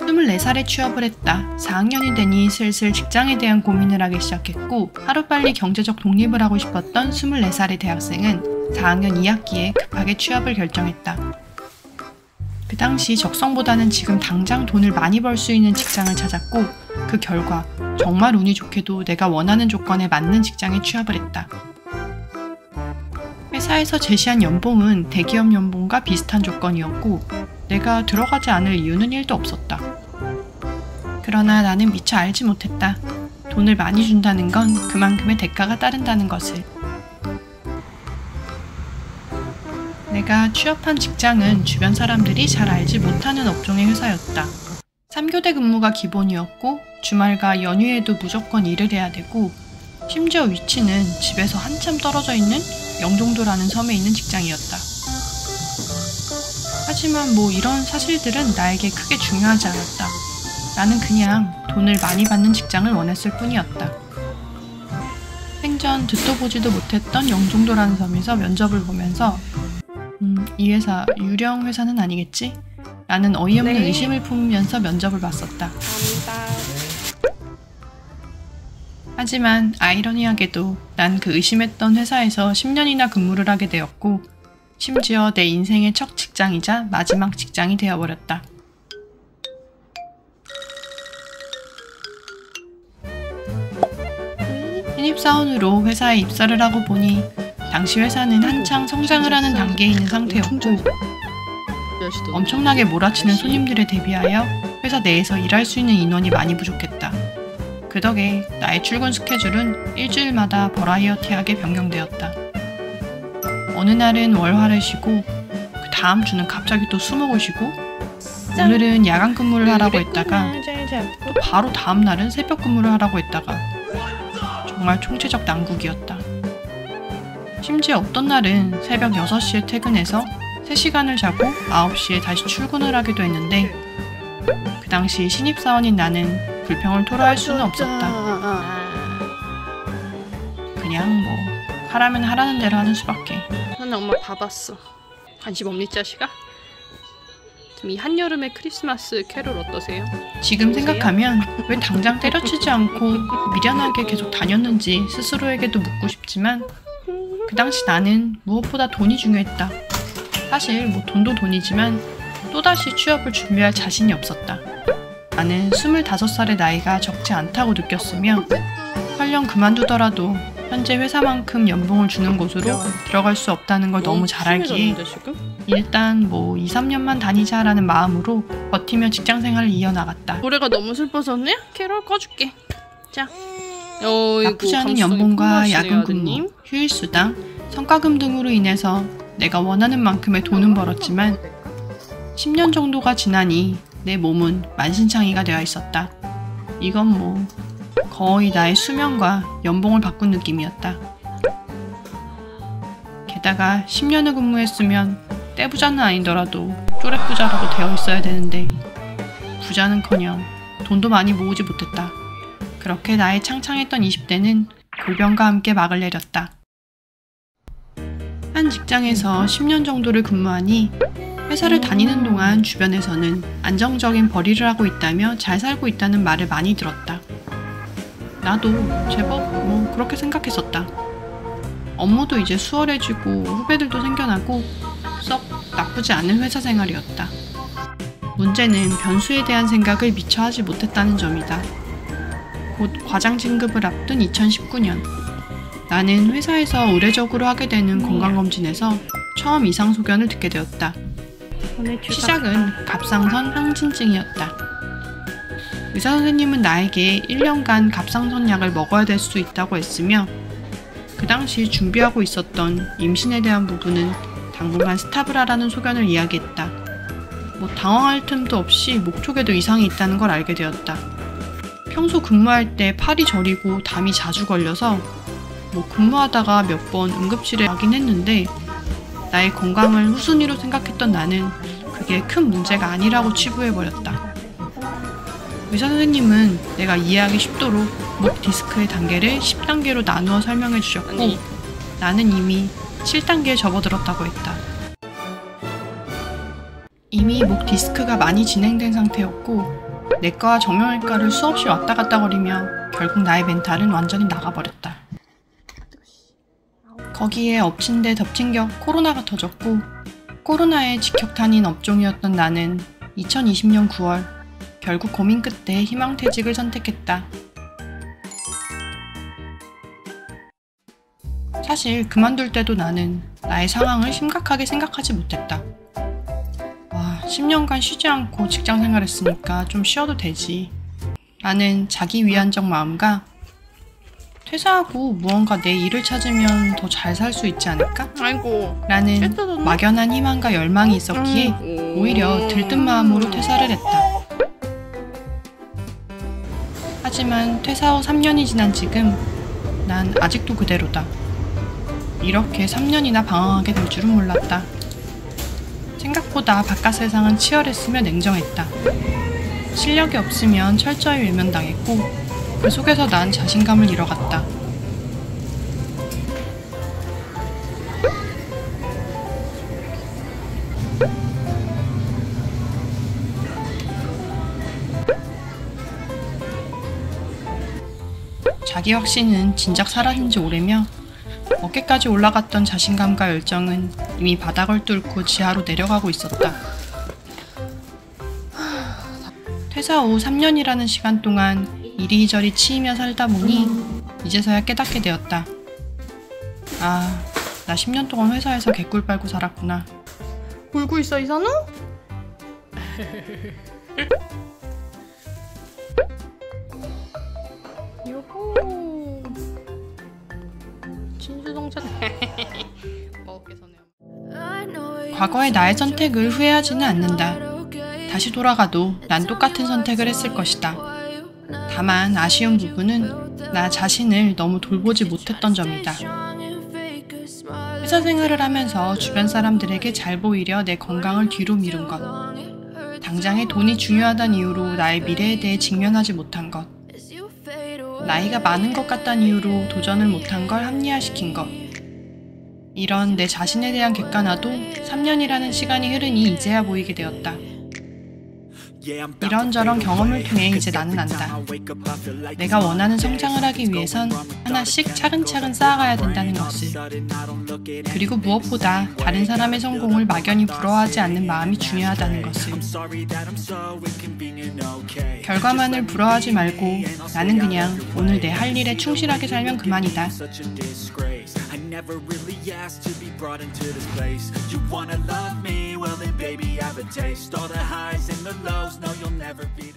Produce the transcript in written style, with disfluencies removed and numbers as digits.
24살에 취업을 했다. 4학년이 되니 슬슬 직장에 대한 고민을 하기 시작했고 하루빨리 경제적 독립을 하고 싶었던 24살의 대학생은 4학년 2학기에 급하게 취업을 결정했다. 그 당시 적성보다는 지금 당장 돈을 많이 벌 수 있는 직장을 찾았고 그 결과 정말 운이 좋게도 내가 원하는 조건에 맞는 직장에 취업을 했다. 회사에서 제시한 연봉은 대기업 연봉과 비슷한 조건이었고 내가 들어가지 않을 이유는 1도 없었다. 그러나 나는 미처 알지 못했다. 돈을 많이 준다는 건 그만큼의 대가가 따른다는 것을. 내가 취업한 직장은 주변 사람들이 잘 알지 못하는 업종의 회사였다. 3교대 근무가 기본이었고 주말과 연휴에도 무조건 일을 해야 되고 심지어 위치는 집에서 한참 떨어져 있는 영종도라는 섬에 있는 직장이었다. 하지만 이런 사실들은 나에게 크게 중요하지 않았다. 나는 그냥 돈을 많이 받는 직장을 원했을 뿐이었다. 생전 듣도 보지도 못했던 영종도라는 섬에서 면접을 보면서 이 회사 유령 회사는 아니겠지? 라는 어이없는 의심을 품으면서 면접을 봤었다. 하지만 아이러니하게도 난 그 의심했던 회사에서 10년이나 근무를 하게 되었고 심지어 내 인생의 첫 직장이자 마지막 직장이 되어버렸다. 신입사원으로 회사에 입사를 하고 보니 당시 회사는 한창 성장을 하는 단계에 있는 상태였고 엄청나게 몰아치는 손님들에 대비하여 회사 내에서 일할 수 있는 인원이 많이 부족했다. 그 덕에 나의 출근 스케줄은 일주일마다 버라이어티하게 변경되었다. 어느 날은 월화를 쉬고 그 다음 주는 갑자기 또 수목을 쉬고 오늘은 야간 근무를 하라고 했다가 또 바로 다음 날은 새벽 근무를 하라고 했다가 정말 총체적 난국이었다. 심지어 어떤 날은 새벽 6시에 퇴근해서 3시간을 자고 9시에 다시 출근을 하기도 했는데 그 당시 신입사원인 나는 불평을 토로할 수는 없었다. 그냥 하라면 하라는 대로 하는 수밖에. 나는 엄마 봐봤어. 관심 없니 자식아? 이 한여름의 크리스마스 캐롤 어떠세요? 지금 생각하면 왜 당장 때려치지 않고 미련하게 계속 다녔는지 스스로에게도 묻고 싶지만 그 당시 나는 무엇보다 돈이 중요했다. 사실 돈도 돈이지만 또다시 취업을 준비할 자신이 없었다. 나는 25살의 나이가 적지 않다고 느꼈으며 설령 그만두더라도 현재 회사만큼 연봉을 주는 곳으로 들어갈 수 없다는 걸 너무 잘 알기에 일단 2, 3년만 다니자라는 마음으로 버티며 직장생활을 이어나갔다. 노래가 너무 슬퍼서 언니? 캐롤 꺼줄게. 자. 나쁘지 않은 연봉과 야근 근무, 휴일수당, 성과금 등으로 인해서 내가 원하는 만큼의 돈은 벌었지만 10년 정도가 지나니 내 몸은 만신창이가 되어 있었다. 이건 거의 나의 수명과 연봉을 바꾼 느낌이었다. 게다가 10년을 근무했으면 떼부자는 아니더라도 쪼렙부자라고 되어 있어야 되는데 부자는커녕 돈도 많이 모으지 못했다. 그렇게 나의 창창했던 20대는 골병과 함께 막을 내렸다. 한 직장에서 10년 정도를 근무하니 회사를 다니는 동안 주변에서는 안정적인 벌이를 하고 있다며 잘 살고 있다는 말을 많이 들었다. 나도 제법 그렇게 생각했었다. 업무도 이제 수월해지고 후배들도 생겨나고 썩 나쁘지 않은 회사 생활이었다. 문제는 변수에 대한 생각을 미처 하지 못했다는 점이다. 곧 과장 진급을 앞둔 2019년 나는 회사에서 의례적으로 하게 되는 건강검진에서 처음 이상 소견을 듣게 되었다. 시작은 갑상선 항진증이었다. 의사선생님은 나에게 1년간 갑상선 약을 먹어야 될 수 있다고 했으며 그 당시 준비하고 있었던 임신에 대한 부분은 당분간 스탑을 하라는 소견을 이야기했다. 당황할 틈도 없이 목촉에도 이상이 있다는 걸 알게 되었다. 평소 근무할 때 팔이 저리고 담이 자주 걸려서 근무하다가 몇 번 응급실에 가긴 했는데 나의 건강을 후순위로 생각했던 나는 그게 큰 문제가 아니라고 치부해버렸다. 의사선생님은 내가 이해하기 쉽도록 목 디스크의 단계를 10단계로 나누어 설명해 주셨고 나는 이미 7단계에 접어들었다고 했다. 이미 목 디스크가 많이 진행된 상태였고 내과와 정형외과를 수없이 왔다 갔다 거리며 결국 나의 멘탈은 완전히 나가버렸다. 거기에 엎친 데 덮친 격 코로나가 터졌고 코로나에 직격탄인 업종이었던 나는 2020년 9월 결국 고민 끝에 희망퇴직을 선택했다. 사실 그만둘 때도 나는 나의 상황을 심각하게 생각하지 못했다. 10년간 쉬지 않고 직장 생활했으니까 좀 쉬어도 되지. 라는 자기 위안적 마음과 퇴사하고 무언가 내 일을 찾으면 더 잘 살 수 있지 않을까? 아이고. 라는 막연한 희망과 열망이 있었기에 오히려 들뜬 마음으로 퇴사를 했다. 하지만 퇴사 후 3년이 지난 지금 난 아직도 그대로다. 이렇게 3년이나 방황하게 될 줄은 몰랐다. 생각보다 바깥 세상은 치열했으며 냉정했다. 실력이 없으면 철저히 외면당했고 그 속에서 난 자신감을 잃어갔다. 자기 확신은 진작 사라진 지 오래며 어깨까지 올라갔던 자신감과 열정은 이미 바닥을 뚫고 지하로 내려가고 있었다. 퇴사 후 3년이라는 시간 동안 이리저리 치이며 살다 보니 이제서야 깨닫게 되었다. 아, 나 10년 동안 회사에서 개꿀 빨고 살았구나. 울고 있어 이선우? 요호. 진수동전. 과거의 나의 선택을 후회하지는 않는다. 다시 돌아가도 난 똑같은 선택을 했을 것이다. 다만 아쉬운 부분은 나 자신을 너무 돌보지 못했던 점이다. 회사 생활을 하면서 주변 사람들에게 잘 보이려 내 건강을 뒤로 미룬 것, 당장의 돈이 중요하다는 이유로 나의 미래에 대해 직면하지 못한 것, 나이가 많은 것 같다는 이유로 도전을 못한 걸 합리화시킨 것, 이런 내 자신에 대한 객관화도 3년이라는 시간이 흐르니 이제야 보이게 되었다. 이런저런 경험을 통해 이제 나는 안다. 내가 원하는 성장을 하기 위해선 하나씩 차근차근 쌓아가야 된다는 것을. 그리고 무엇보다 다른 사람의 성공을 막연히 부러워하지 않는 마음이 중요하다는 것을. 결과만을 부러워하지 말고 나는 그냥 오늘 내 할 일에 충실하게 살면 그만이다. Never really asked to be brought into this place. You wanna love me? Well then baby I have a taste. All the highs and the lows, no you'll never be